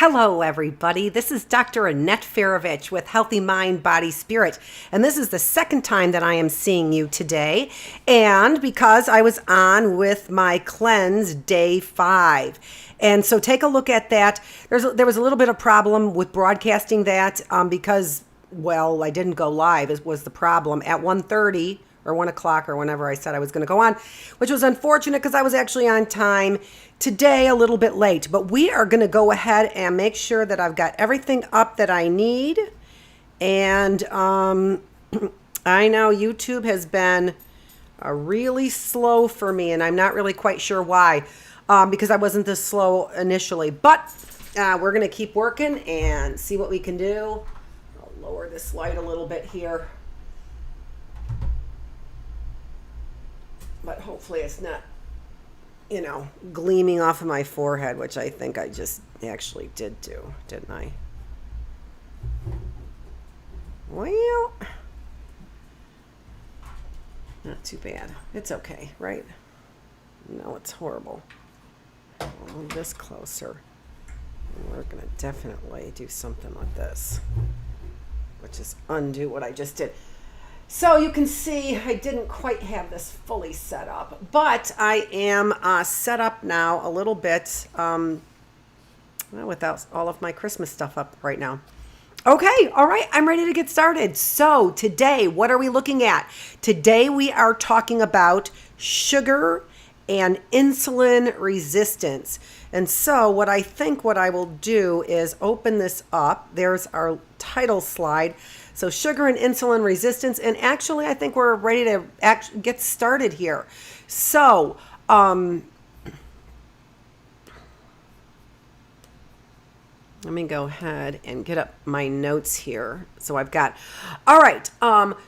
Hello, everybody. This is Dr. Annette Feravich with Healthy Mind, Body, Spirit. And this is the second time that I am seeing you today. And because I was on with my cleanse day 5. And so take a look at that. There was a little bit of problem with broadcasting that because, well, I didn't go live was the problem at 1:30 or 1 o'clock or whenever I said I was going to go on, which was unfortunate because I was actually on time today, a little bit late. But we are going to go ahead and make sure that I've got everything up that I need. And I know YouTube has been really slow for me, and I'm not really quite sure why, because I wasn't this slow initially. But we're going to keep working and see what we can do. I'll lower this light a little bit here. But hopefully it's not, gleaming off of my forehead, which I think I just actually did do, didn't I? Well, not too bad. It's okay, right? No, it's horrible. I'll move this closer. And we're going to definitely do something with this, which is undo what I just did. So you can see I didn't quite have this fully set up, but I am set up now a little bit without all of my Christmas stuff up right now. Okay, all right, I'm ready to get started. So today, what are we looking at? Today we are talking about sugar and insulin resistance. And so what I will do is open this up. There's our title slide. So sugar and insulin resistance, and actually I think we're ready to get started here. So let me go ahead and get up my notes here. So I've got, all right.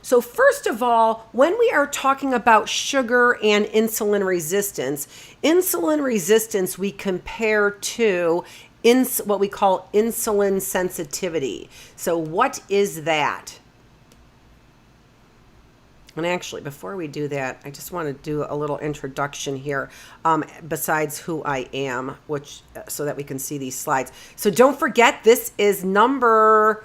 So first of all, when we are talking about sugar and insulin resistance we compare to what we call insulin sensitivity. So what is that? And actually, before we do that, I just want to do a little introduction here, besides who I am, so that we can see these slides. So don't forget, this is I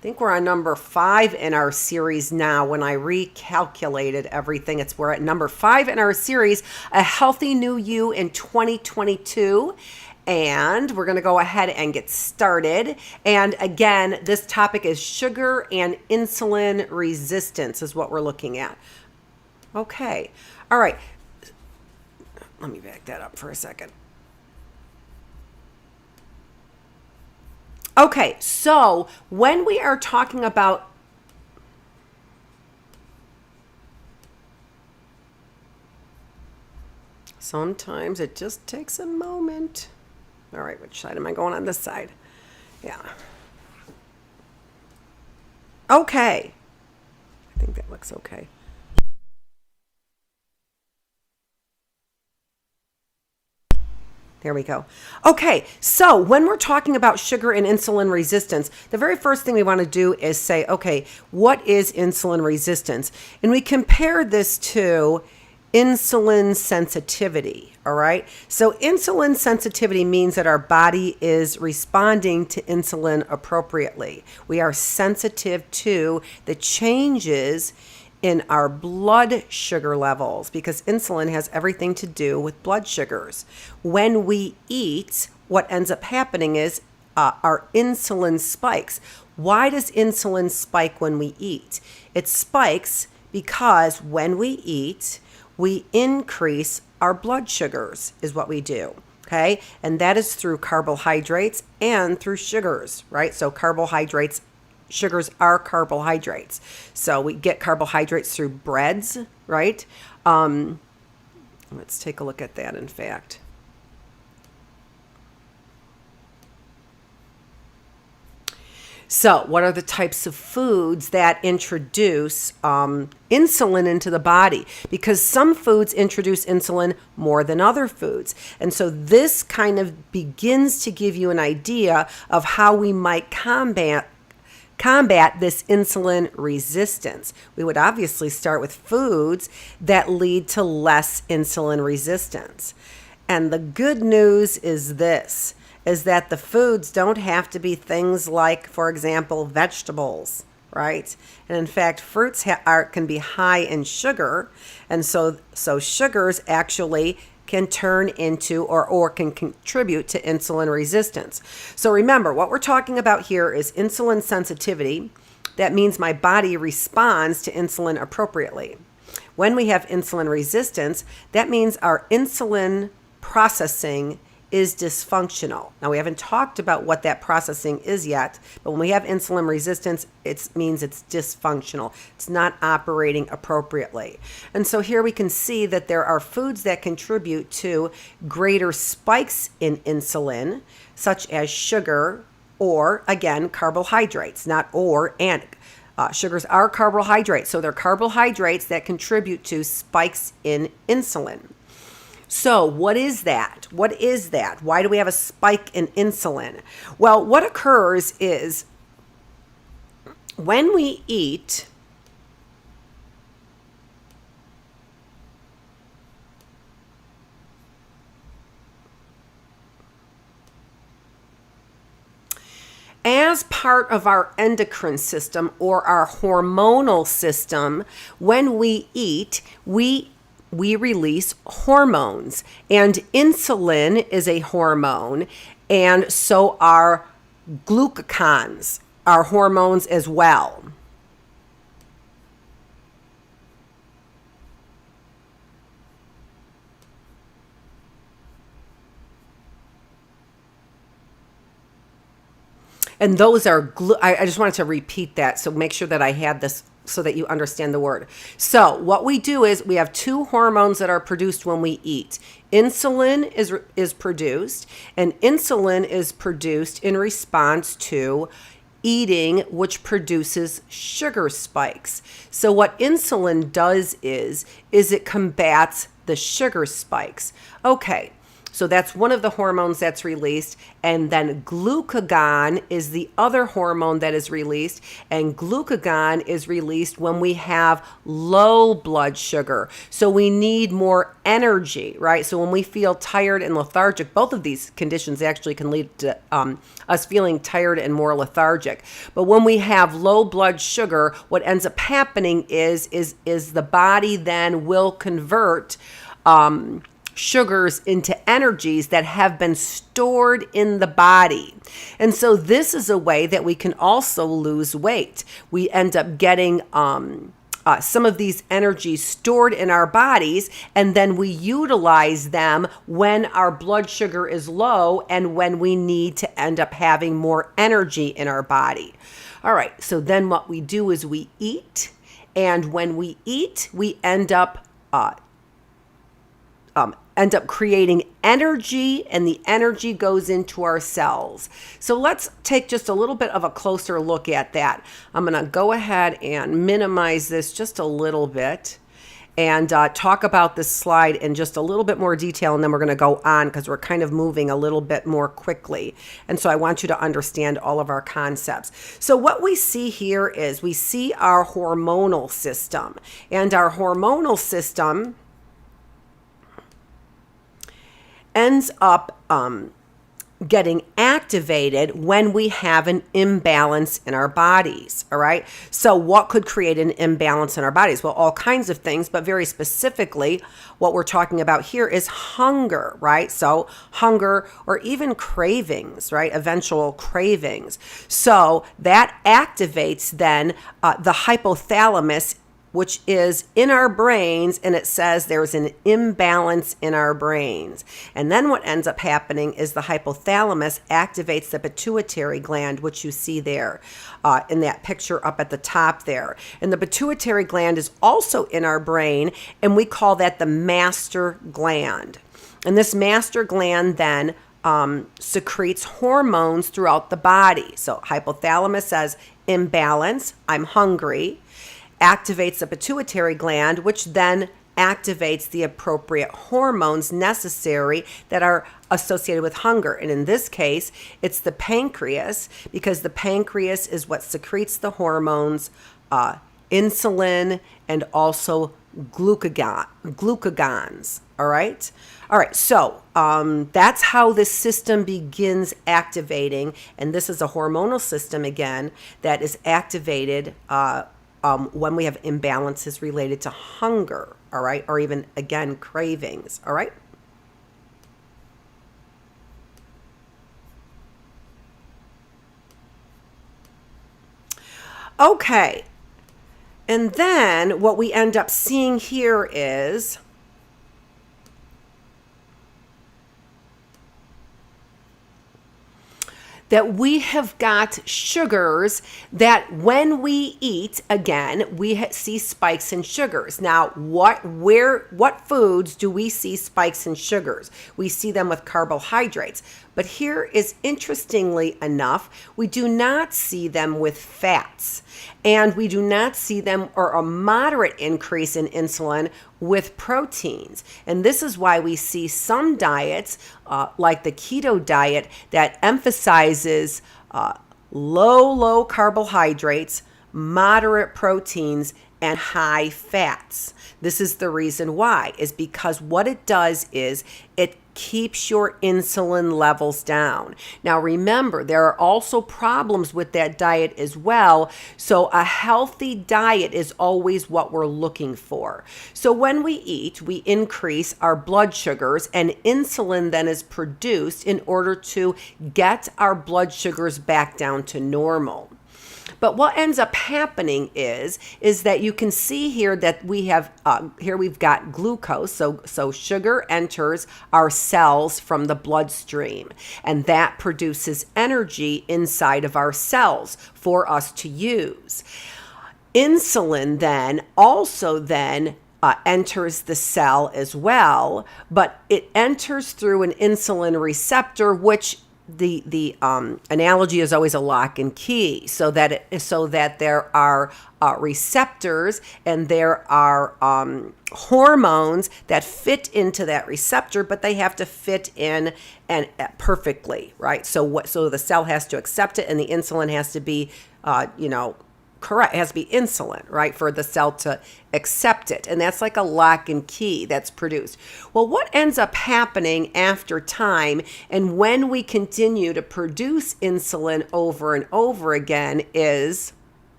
think we're on number 5 in our series now. When I recalculated everything, we're at number 5 in our series, A Healthy New You in 2022. And we're going to go ahead and get started. And again, this topic is sugar and insulin resistance is what we're looking at. Okay. All right. Let me back that up for a second. Okay. So when we are talking about sometimes it just takes a moment. All right, which side am I going on? This side. Yeah. Okay. I think that looks okay. There we go. Okay, so when we're talking about sugar and insulin resistance, the very first thing we want to do is say, okay, what is insulin resistance? And we compare this to insulin sensitivity, all right? So insulin sensitivity means that our body is responding to insulin appropriately. We are sensitive to the changes in our blood sugar levels because insulin has everything to do with blood sugars. When we eat, what ends up happening is our insulin spikes. Why does insulin spike when we eat? It spikes because when we eat, we increase our blood sugars is what we do, okay? And that is through carbohydrates and through sugars, right? So sugars are carbohydrates. So we get carbohydrates through breads, right? Let's take a look at that, in fact. So what are the types of foods that introduce insulin into the body? Because some foods introduce insulin more than other foods. And so this kind of begins to give you an idea of how we might combat this insulin resistance. We would obviously start with foods that lead to less insulin resistance. And the good news is this, is that the foods don't have to be things like, for example, vegetables, right? And in fact, fruits can be high in sugar, and so sugars actually can turn into or can contribute to insulin resistance. So remember, what we're talking about here is insulin sensitivity. That means my body responds to insulin appropriately. When we have insulin resistance, that means our insulin processing is dysfunctional. Now, we haven't talked about what that processing is yet, but when we have insulin resistance, it means it's dysfunctional. It's not operating appropriately. And so here we can see that there are foods that contribute to greater spikes in insulin, such as sugar or, again, carbohydrates, not or, and sugars are carbohydrates. So they're carbohydrates that contribute to spikes in insulin. So what is that? What is that? Why do we have a spike in insulin? Well, what occurs is when we eat, as part of our endocrine system or our hormonal system, when we eat, we release hormones, and insulin is a hormone, and so are glucagons, are hormones as well. And those are, I just wanted to repeat that, so make sure that I had this so that you understand the word. So what we do is we have two hormones that are produced when we eat. Insulin is produced, and insulin is produced in response to eating, which produces sugar spikes. So what insulin does is it combats the sugar spikes. Okay. So that's one of the hormones that's released. And then glucagon is the other hormone that is released. And glucagon is released when we have low blood sugar. So we need more energy, right? So when we feel tired and lethargic, both of these conditions actually can lead to us feeling tired and more lethargic. But when we have low blood sugar, what ends up happening is the body then will convert sugars into energies that have been stored in the body. And so this is a way that we can also lose weight. We end up getting some of these energies stored in our bodies, and then we utilize them when our blood sugar is low and when we need to end up having more energy in our body. All right, so then what we do is we eat, and when we eat, we end up creating energy, and the energy goes into our cells. So let's take just a little bit of a closer look at that. I'm going to go ahead and minimize this just a little bit and talk about this slide in just a little bit more detail, and then we're going to go on because we're kind of moving a little bit more quickly. And so I want you to understand all of our concepts. So what we see here is we see our hormonal system, and our hormonal system ends up getting activated when we have an imbalance in our bodies, all right? So what could create an imbalance in our bodies? Well, all kinds of things, but very specifically, what we're talking about here is hunger, right? So hunger or even cravings, right? Eventual cravings. So that activates then the hypothalamus, which is in our brains, and it says there's an imbalance in our brains. And then what ends up happening is the hypothalamus activates the pituitary gland, which you see there in that picture up at the top there. And the pituitary gland is also in our brain, and we call that the master gland. And this master gland then secretes hormones throughout the body. So hypothalamus says imbalance, I'm hungry, activates the pituitary gland, which then activates the appropriate hormones necessary that are associated with hunger. And in this case, it's the pancreas, because the pancreas is what secretes the hormones, insulin, and also glucagons. All right. All right. So that's how this system begins activating. And this is a hormonal system, again, that is activated when we have imbalances related to hunger. All right. Or even, again, cravings. All right. Okay. And then what we end up seeing here is that we have got sugars that when we eat, again, we see spikes in sugars. Now, what foods do we see spikes in sugars? We see them with carbohydrates. But here is, interestingly enough, we do not see them with fats. And we do not see them, or a moderate increase in insulin, with proteins. And this is why we see some diets, like the keto diet, that emphasizes low carbohydrates, moderate proteins, and high fats. This is the reason why, is because what it does is it keeps your insulin levels down. Now remember, there are also problems with that diet as well. So a healthy diet is always what we're looking for. So when we eat, we increase our blood sugars, and insulin then is produced in order to get our blood sugars back down to normal. But what ends up happening is that you can see here that we have, here we've got glucose. So sugar enters our cells from the bloodstream, and that produces energy inside of our cells for us to use. Insulin then also enters the cell as well, but it enters through an insulin receptor, which the analogy is always a lock and key, so that there are receptors, and there are hormones that fit into that receptor, but they have to fit in and perfectly, right? So the cell has to accept it, and the insulin has to be correct. It has to be insulin, right, for the cell to accept it. And that's like a lock and key that's produced. Well, what ends up happening after time, and when we continue to produce insulin over and over again, is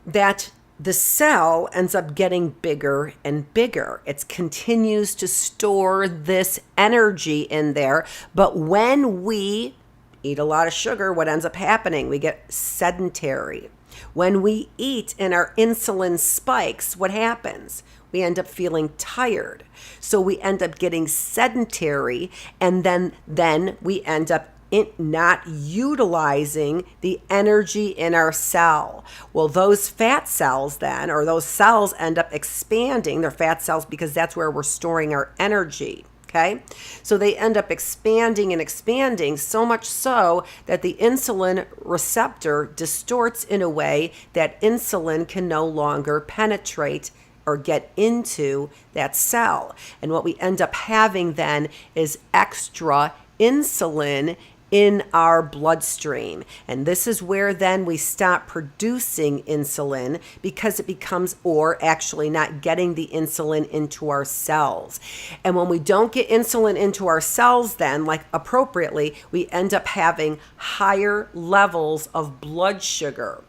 that the cell ends up getting bigger and bigger. It continues to store this energy in there. But when we eat a lot of sugar, what ends up happening? We get sedentary. When we eat and our insulin spikes, what happens? We end up feeling tired. So we end up getting sedentary, and then we end up not utilizing the energy in our cell. Well, those fat cells then, or those cells, end up expanding. They're fat cells because that's where we're storing our energy. Okay, so they end up expanding and expanding, so much so that the insulin receptor distorts in a way that insulin can no longer penetrate or get into that cell. And what we end up having then is extra insulin in our bloodstream. And this is where then we stop producing insulin, because it becomes, or actually not getting the insulin into our cells. And when we don't get insulin into our cells then, like appropriately, we end up having higher levels of blood sugar.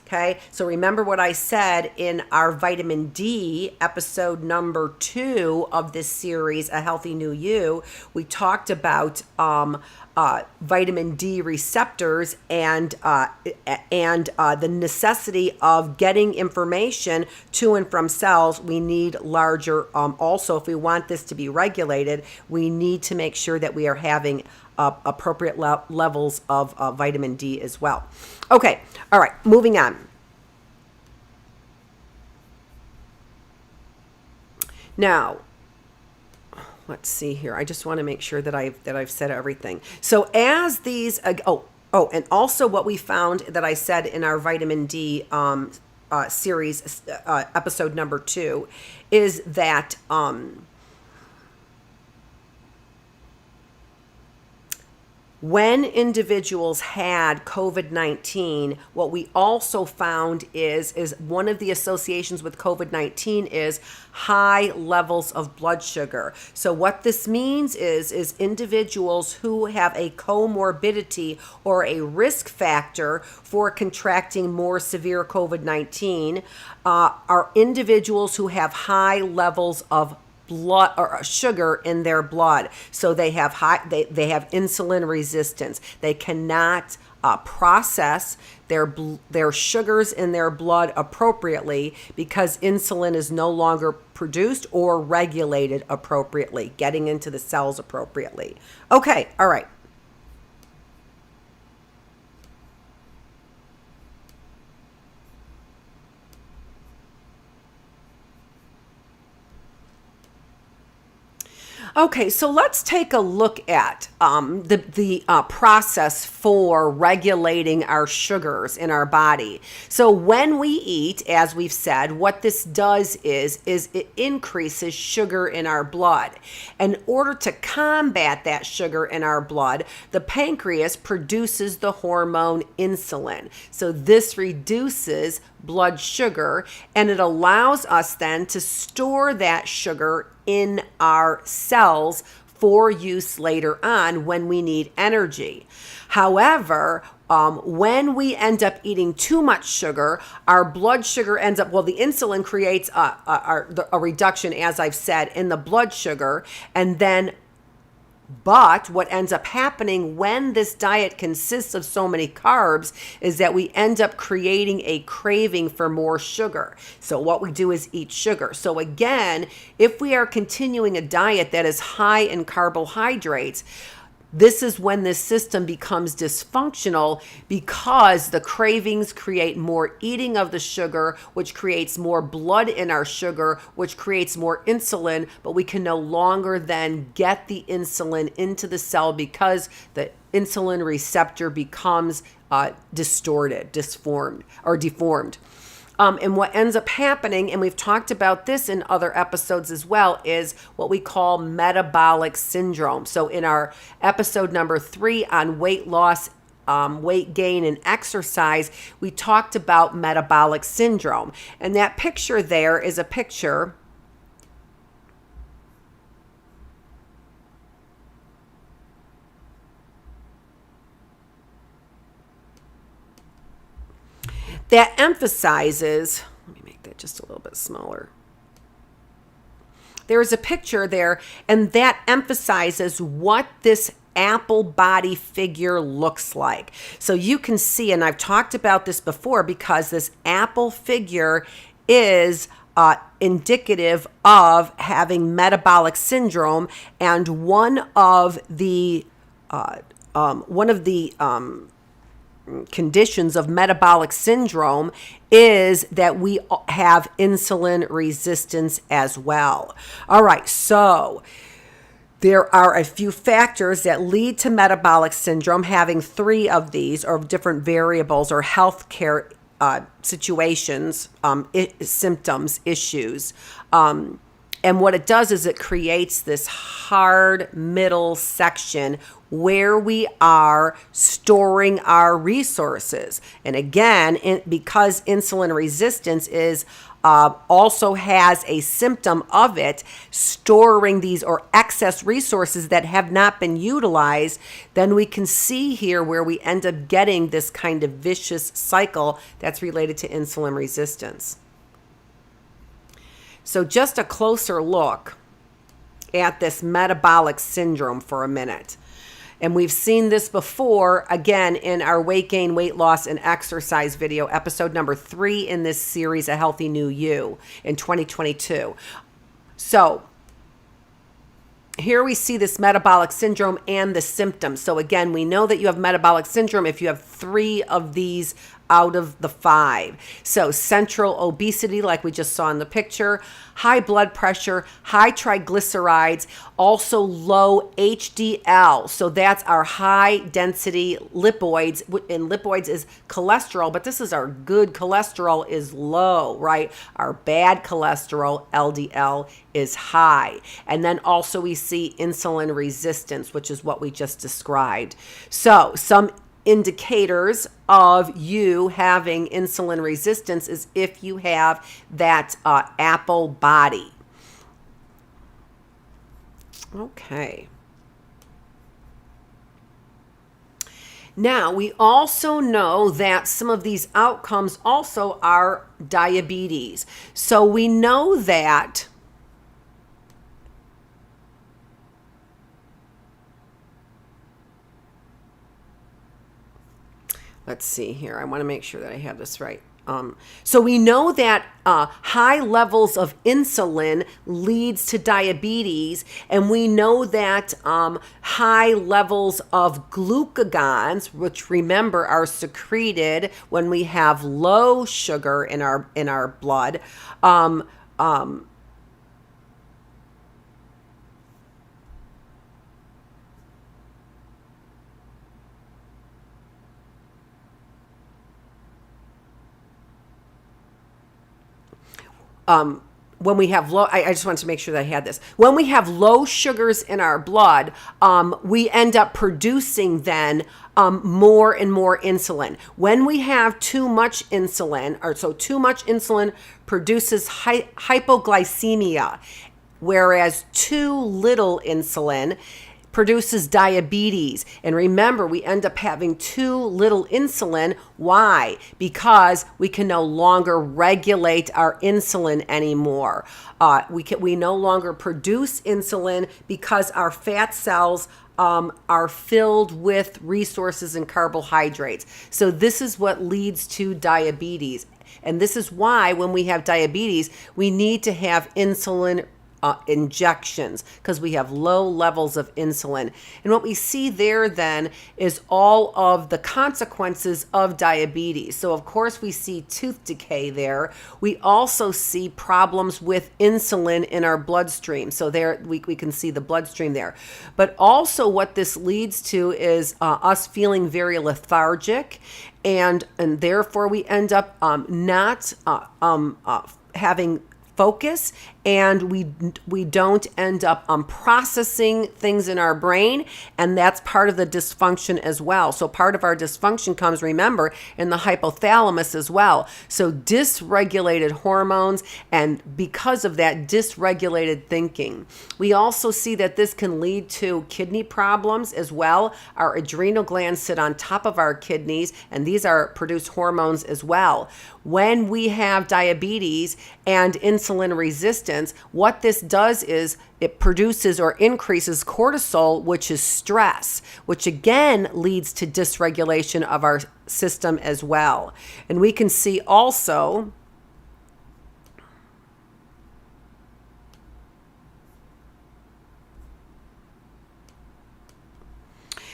Okay, so remember what I said in our vitamin D episode number 2 of this series, A Healthy New You. We talked about vitamin D receptors and the necessity of getting information to and from cells. We need larger, also, if we want this to be regulated, we need to make sure that we are having appropriate levels of vitamin D as well. Okay, all right, moving on. Now, let's see here. I just want to make sure that I've said everything. So as these, and also what we found that I said in our vitamin D series, episode number 2, is that When individuals had COVID-19, what we also found is one of the associations with COVID-19 is high levels of blood sugar. So what this means is individuals who have a comorbidity or a risk factor for contracting more severe COVID-19 are individuals who have high levels of blood or sugar in their blood. So they have they have insulin resistance. They cannot process their sugars in their blood appropriately because insulin is no longer produced or regulated appropriately, getting into the cells appropriately. Okay, all right. Okay, so let's take a look at the process for regulating our sugars in our body. So when we eat, as we've said, what this does is it increases sugar in our blood. In order to combat that sugar in our blood, the pancreas produces the hormone insulin. So this reduces blood sugar, and it allows us then to store that sugar in our cells for use later on when we need energy. However, when we end up eating too much sugar, our blood sugar ends up, the insulin creates a reduction, as I've said, in the blood sugar, and then but what ends up happening when this diet consists of so many carbs is that we end up creating a craving for more sugar. So what we do is eat sugar. So again, if we are continuing a diet that is high in carbohydrates, this is when this system becomes dysfunctional because the cravings create more eating of the sugar, which creates more blood in our sugar, which creates more insulin, but we can no longer then get the insulin into the cell because the insulin receptor becomes distorted, deformed. And what ends up happening, and we've talked about this in other episodes as well, is what we call metabolic syndrome. So in our episode number 3 on weight loss, weight gain, and exercise, we talked about metabolic syndrome. And that picture there is a picture that emphasizes, let me make that just a little bit smaller. There is a picture there, and that emphasizes what this apple body figure looks like. So you can see, and I've talked about this before, because this apple figure is indicative of having metabolic syndrome, and one of the conditions of metabolic syndrome is that we have insulin resistance as well. All right, so there are a few factors that lead to metabolic syndrome, having 3 of these, or different variables or healthcare situations, symptoms, issues. And what it does is it creates this hard middle section where we are storing our resources. And again, because insulin resistance is also has a symptom of it, storing these or excess resources that have not been utilized, then we can see here where we end up getting this kind of vicious cycle that's related to insulin resistance. So just a closer look at this metabolic syndrome for a minute. And we've seen this before, again, in our weight gain, weight loss, and exercise video, episode number 3 in this series, A Healthy New You, in 2022. So here we see this metabolic syndrome and the symptoms. So again, we know that you have metabolic syndrome if you have 3 of these out of the 5. So central obesity, like we just saw in the picture, high blood pressure, high triglycerides, also low HDL. So that's our high density lipids, and lipids is cholesterol, but this is our good cholesterol is low, right? Our bad cholesterol, LDL, is high. And then also we see insulin resistance, which is what we just described. So some indicators of you having insulin resistance is if you have that apple body. Okay. Now, we also know that some of these outcomes also are diabetes. So we know that let's see here. I want to make sure that I have this right. So we know that high levels of insulin leads to diabetes, and we know that high levels of glucagons, which remember are secreted when we have low sugar in our blood, when we have low, I just wanted to make sure that I had this. When we have low sugars in our blood, we end up producing then more and more insulin. When we have too much insulin, or so too much insulin produces hypoglycemia, whereas too little insulin produces diabetes. And remember, we end up having too little insulin. Why? Because we can no longer regulate our insulin anymore. We no longer produce insulin because our fat cells are filled with resources and carbohydrates. So this is what leads to diabetes. And this is why when we have diabetes, we need to have insulin injections, because we have low levels of insulin. And what we see there then is all of the consequences of diabetes. So of course we see tooth decay there. We also see problems with insulin in our bloodstream. So there we can see the bloodstream there. But also what this leads to is us feeling very lethargic, and therefore we end up not having focus, and we don't end up processing things in our brain, and that's part of the dysfunction as well. So part of our dysfunction comes, remember, in the hypothalamus as well. So dysregulated hormones, and because of that, dysregulated thinking. We also see that this can lead to kidney problems as well. Our adrenal glands sit on top of our kidneys, and these produce hormones as well. When we have diabetes and insulin resistance, what this does is it produces or increases cortisol, which is stress, which again leads to dysregulation of our system as well. And we can see also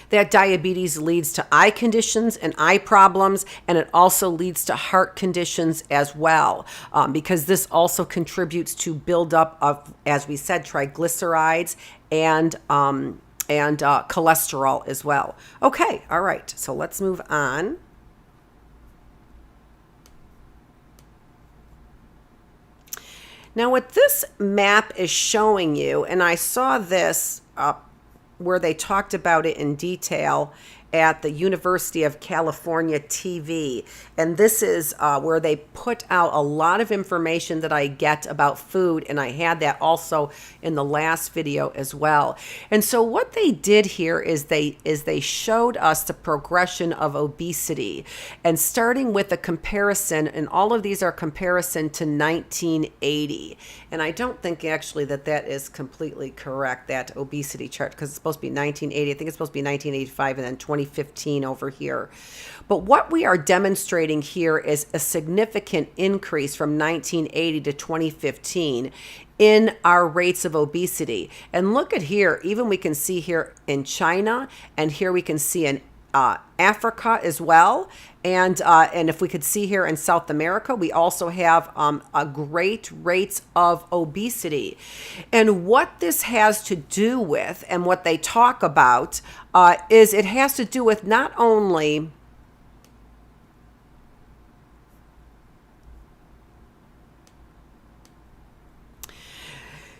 that diabetes leads to eye conditions and eye problems, and it also leads to heart conditions as well, because this also contributes to buildup of, as we said, triglycerides and cholesterol as well. Okay, all right, so let's move on. Now what this map is showing you, and I saw this where they talked about it in detail at the University of California TV. And this is where they put out a lot of information that I get about food, and I had that also in the last video as well. And so what they did here is they showed us the progression of obesity, and starting with a comparison, and all of these are comparison to 1980. And I don't think actually that is completely correct, that obesity chart, because it's supposed to be 1980. I think it's supposed to be 1985 and then 2015 over here. But what we are demonstrating here is a significant increase from 1980 to 2015 in our rates of obesity. And look at here, even we can see here in China, and here we can see in Africa as well. And if we could see here in South America, we also have a great rates of obesity. And what this has to do with, and what they talk about, is it has to do with not only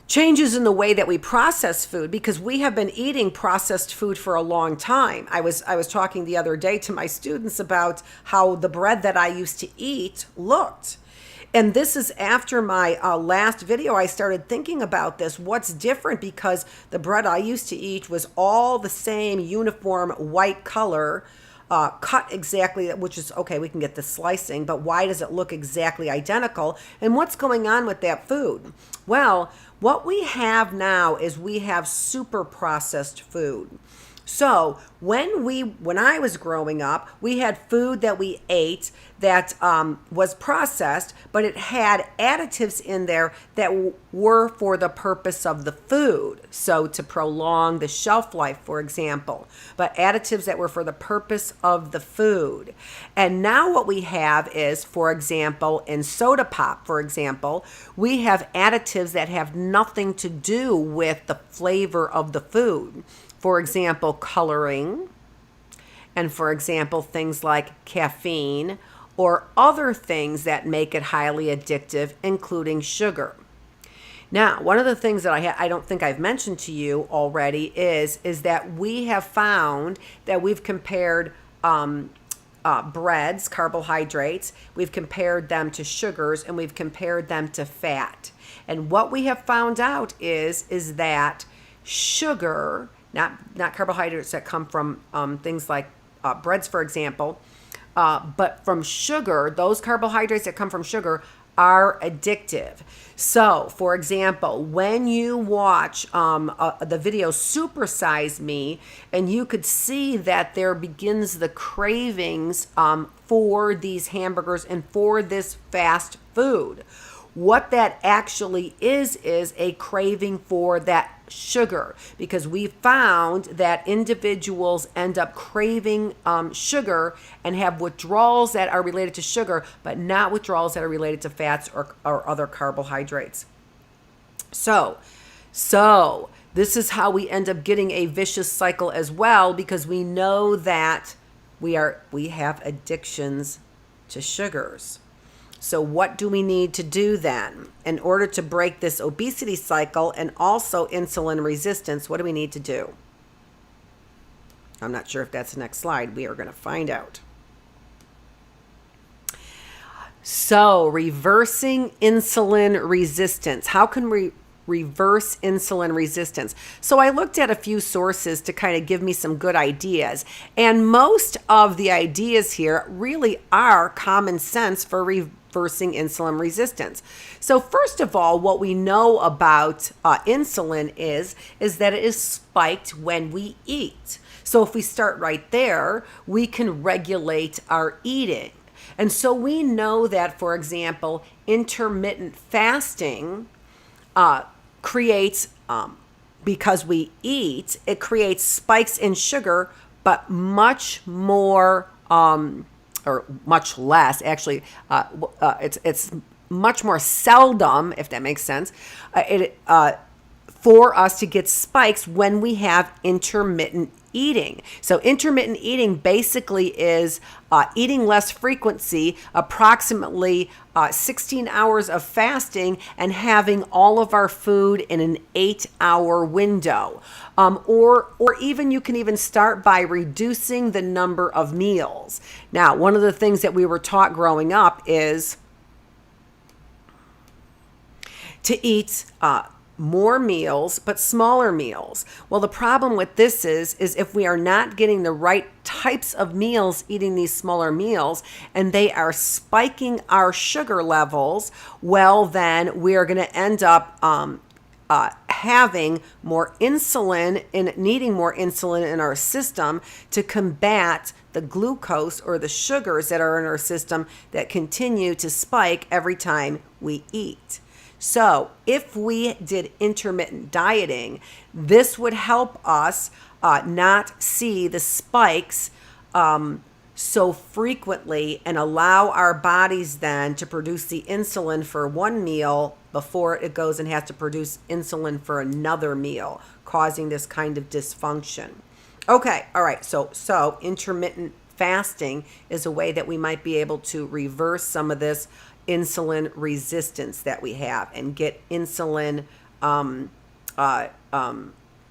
changes in the way that we process food, because we have been eating processed food for a long time. I was talking the other day to my students about how the bread that I used to eat looked. And this is after my last video. I started thinking about this. What's different? Because the bread I used to eat was all the same uniform white color, cut exactly, which is okay, we can get the slicing, but why does it look exactly identical? And what's going on with that food? Well, what we have now is we have super processed food. So when I was growing up, we had food that we ate that was processed, but it had additives in there that were for the purpose of the food. So to prolong the shelf life, for example, but additives that were for the purpose of the food. And now what we have is, for example, in soda pop, for example, we have additives that have nothing to do with the flavor of the food. For example, coloring, and for example, things like caffeine or other things that make it highly addictive, including sugar. Now, one of the things that I don't think I've mentioned to you already is that we have found that we've compared breads, carbohydrates, we've compared them to sugars, and we've compared them to fat. And what we have found out is that sugar, not carbohydrates that come from things like breads, for example, but from sugar, those carbohydrates that come from sugar are addictive. So, for example, when you watch the video Super Size Me, and you could see that there begins the cravings for these hamburgers and for this fast food. What that actually is a craving for that sugar, because we found that individuals end up craving sugar and have withdrawals that are related to sugar, but not withdrawals that are related to fats or other carbohydrates. So this is how we end up getting a vicious cycle as well, because we know that we have addictions to sugars. So what do we need to do then in order to break this obesity cycle and also insulin resistance? What do we need to do? I'm not sure if that's the next slide. We are going to find out. So reversing insulin resistance. How can we reverse insulin resistance? So I looked at a few sources to kind of give me some good ideas. And most of the ideas here really are common sense for reversing insulin resistance. So first of all, what we know about insulin is that it is spiked when we eat. So if we start right there, we can regulate our eating. And so we know that, for example, intermittent fasting creates, because we eat, it creates spikes in sugar, but much more, or much less, actually, it's much more seldom, if that makes sense, for us to get spikes when we have intermittent eating. So intermittent eating basically is eating less frequency, approximately 16 hours of fasting, and having all of our food in an 8-hour window. Or even you can even start by reducing the number of meals. Now, one of the things that we were taught growing up is to eat more meals, but smaller meals. Well, the problem with this is if we are not getting the right types of meals, eating these smaller meals, and they are spiking our sugar levels, well, then we are going to end up having more insulin and needing more insulin in our system to combat the glucose or the sugars that are in our system that continue to spike every time we eat. So if we did intermittent dieting, this would help us not see the spikes so frequently and allow our bodies then to produce the insulin for one meal before it goes and has to produce insulin for another meal, causing this kind of dysfunction. Okay, all right, so intermittent fasting is a way that we might be able to reverse some of this insulin resistance that we have and get insulin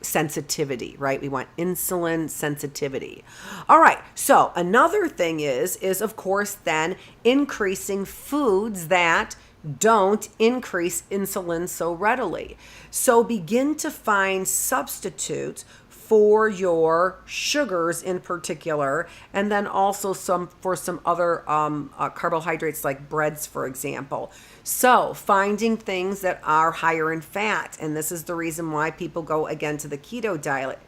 sensitivity, right? We want insulin sensitivity. All right. So another thing is of course then increasing foods that don't increase insulin so readily. So begin to find substitutes for your sugars in particular, and then also some other carbohydrates like breads, for example. So finding things that are higher in fat, and this is the reason why people go again to the keto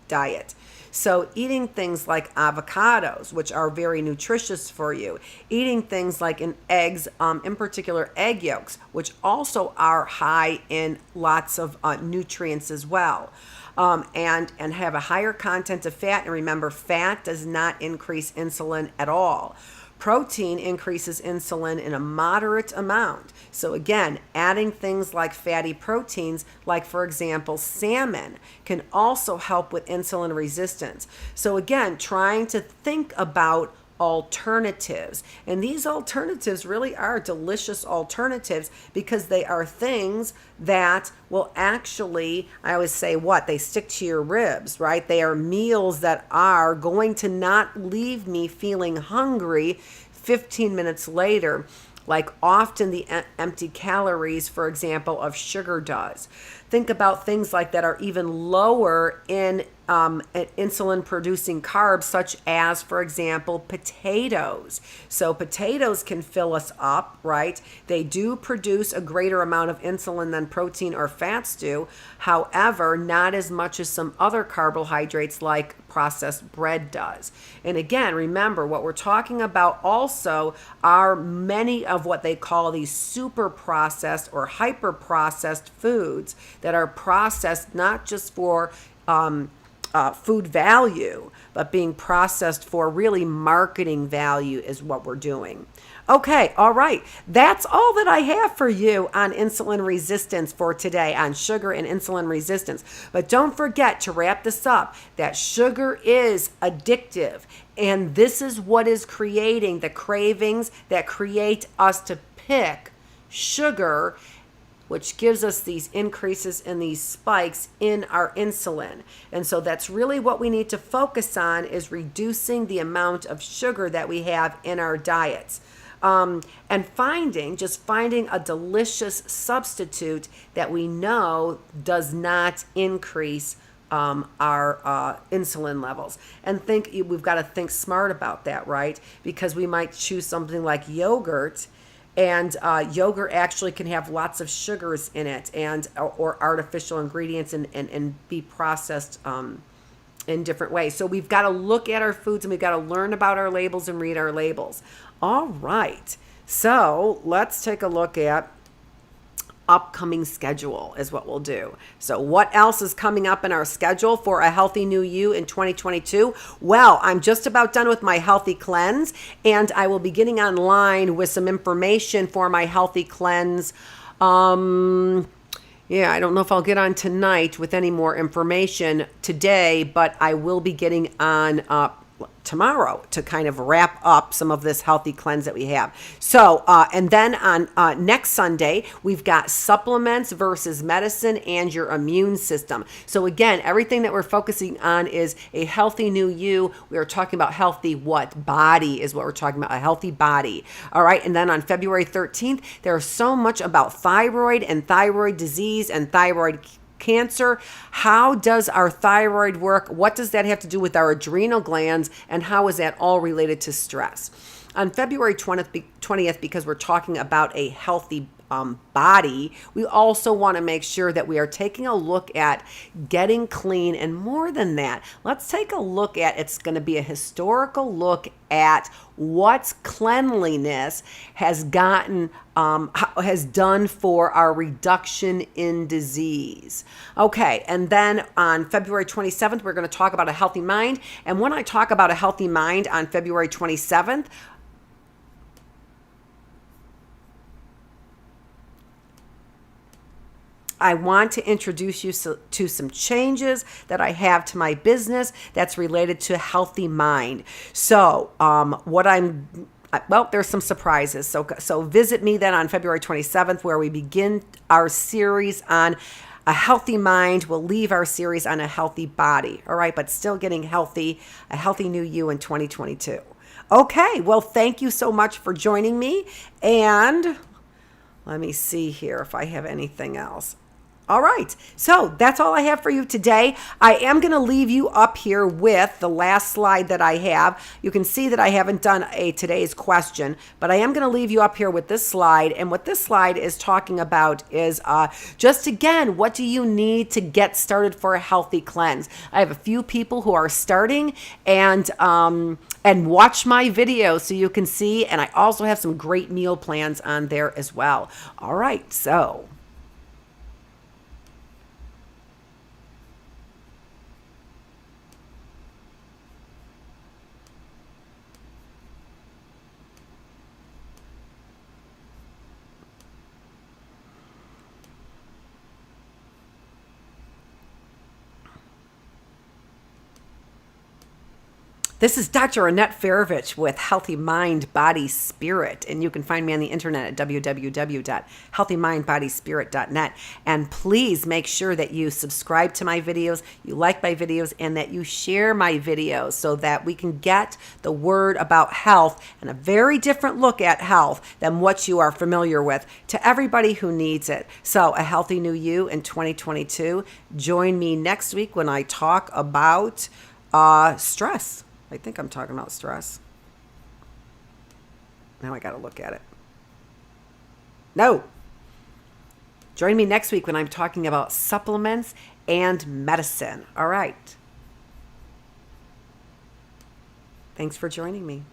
diet. So eating things like avocados, which are very nutritious for you, eating things like in eggs, in particular egg yolks, which also are high in lots of nutrients as well. And have a higher content of fat. And remember, fat does not increase insulin at all. Protein increases insulin in a moderate amount. So again, adding things like fatty proteins, like for example, salmon, can also help with insulin resistance. So again, trying to think about alternatives. And these alternatives really are delicious alternatives because they are things that will actually, I always say they stick to your ribs, right? They are meals that are going to not leave me feeling hungry 15 minutes later, like often the empty calories, for example, of sugar does. Think about things like that are even lower in insulin producing carbs, such as, for example, potatoes. So potatoes can fill us up, right? They do produce a greater amount of insulin than protein or fats do. However, not as much as some other carbohydrates like processed bread does. And again, remember what we're talking about also are many of what they call these super processed or hyper processed foods that are processed not just for food value, but being processed for really marketing value is what we're doing. Okay, all right. That's all that I have for you on insulin resistance for today, on sugar and insulin resistance. But don't forget to wrap this up, that sugar is addictive. And this is what is creating the cravings that create us to pick sugar, which gives us these increases and these spikes in our insulin. And so that's really what we need to focus on, is reducing the amount of sugar that we have in our diets. And finding a delicious substitute that we know does not increase our insulin levels. And we've got to think smart about that, right? Because we might choose something like yogurt, and yogurt actually can have lots of sugars in it, and or artificial ingredients, and be processed in different ways. So we've got to look at our foods, and we've got to learn about our labels and read our labels. All right, so let's take a look at upcoming schedule is what we'll do. So what else is coming up in our schedule for a healthy new you in 2022? Well, I'm just about done with my healthy cleanse, and I will be getting online with some information for my healthy cleanse. I don't know if I'll get on tonight with any more information today, but I will be getting on tomorrow to kind of wrap up some of this healthy cleanse that we have. So, and then on next Sunday, we've got supplements versus medicine and your immune system. So again, everything that we're focusing on is a healthy new you. We are talking about healthy body is what we're talking about, a healthy body. All right. And then on February 13th, there's so much about thyroid and thyroid disease and thyroid cancer. How does our thyroid work? What does that have to do with our adrenal glands? And how is that all related to stress? On February 20th, because we're talking about a healthy body, we also want to make sure that we are taking a look at getting clean. And more than that, let's take a look at, it's going to be a historical look at what cleanliness has gotten has done for our reduction in disease. Okay, and then on February 27th, we're going to talk about a healthy mind. And when I talk about a healthy mind on February 27th, I want to introduce you to some changes that I have to my business that's related to healthy mind. So there's some surprises. So visit me then on February 27th, where we begin our series on a healthy mind. We'll leave our series on a healthy body. All right, but still getting healthy, a healthy new you in 2022. Okay, well, thank you so much for joining me. And let me see here if I have anything else. All right, so that's all I have for you today. I am going to leave you up here with the last slide that I have. You can see that I haven't done a today's question, but I am going to leave you up here with this slide. And what this slide is talking about is just again, what do you need to get started for a healthy cleanse? I have a few people who are starting and watch my videos so you can see. And I also have some great meal plans on there as well. All right, so. This is Dr. Annette Feravich with Healthy Mind, Body, Spirit. And you can find me on the internet at www.healthymindbodyspirit.net. And please make sure that you subscribe to my videos, you like my videos, and that you share my videos so that we can get the word about health and a very different look at health than what you are familiar with to everybody who needs it. So a healthy new you in 2022. Join me next week when I talk about stress. I think I'm talking about stress. Now I got to look at it. No. Join me next week when I'm talking about supplements and medicine. All right. Thanks for joining me.